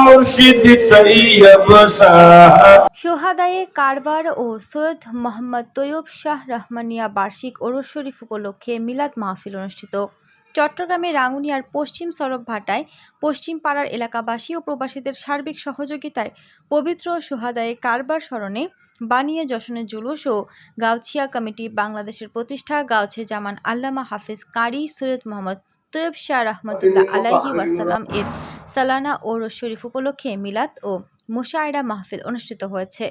মুর্শিদ তৈয়ব শাহ। সোহাদায়ে কারবার ও সৈয়দ মোহাম্মদ তৈয়ব শাহ রহমানিয়া বার্ষিক ওরস শরীফ উপলক্ষে মিলাদ মাহফিল অনুষ্ঠিত। চট্টগ্রামের রাঙ্গুনিয়ার পশ্চিম সড়ক ভাটায় পশ্চিম পাড়ার এলাকাবাসী ও প্রবাসীদের সার্বিক সহযোগিতায় পবিত্র সোহাদায়ে কারবার স্মরণে বানিয়ে যশনের জুলুস ও গাউছিয়া কমিটি বাংলাদেশের প্রতিষ্ঠা গাউছে জামান আল্লামা হাফিজ কারি সৈয়দ মোহাম্মদ তৈয়ব শাহ রহমতুল্লাহ আলাইহি ওয়াসাল্লাম এর সালানা ওরস শরীফ উপলক্ষে মিলাদ ও মুশায়রা মাহফিল অনুষ্ঠিত হয়েছে।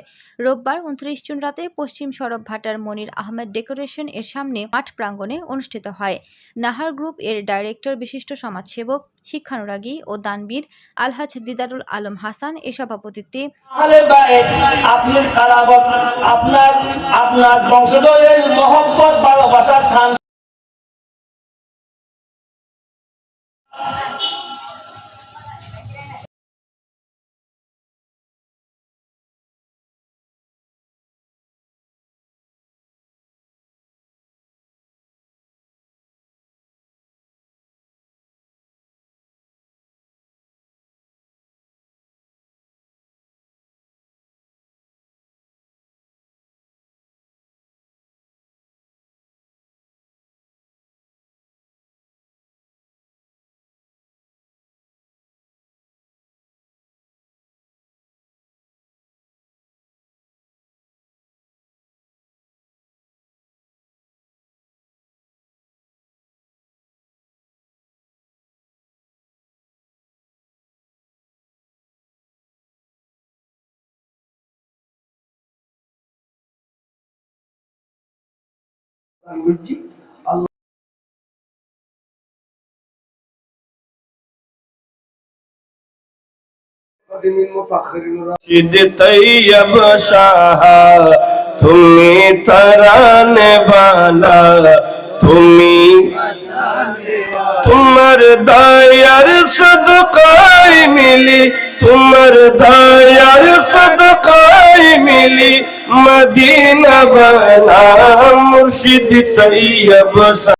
রোববার 29 জুন রাতে পশ্চিম সড়ক ভাটার মনির আহমেদ ডেকোরেশন এর সামনে মাঠ প্রাঙ্গণে অনুষ্ঠিত হয়। নাহার গ্রুপ এর ডাইরেক্টর বিশিষ্ট সমাজসেবক, শিক্ষানুরাগী ও দানবীর আলহাজ দিদারুল আলম হাসান এর সভাপতিত্বে আপনার বংশধরের মহব্বত ভালোবাসার শান মুর্শিদ তৈয়ব শাহ তুমি তরানে वाला, তুমি তোমার দয়ার সদকায় মিলি, তোমার দয়ার সদকায় মিলি মদিনা বানা। মুর্শিদ তৈয়ব শাহ।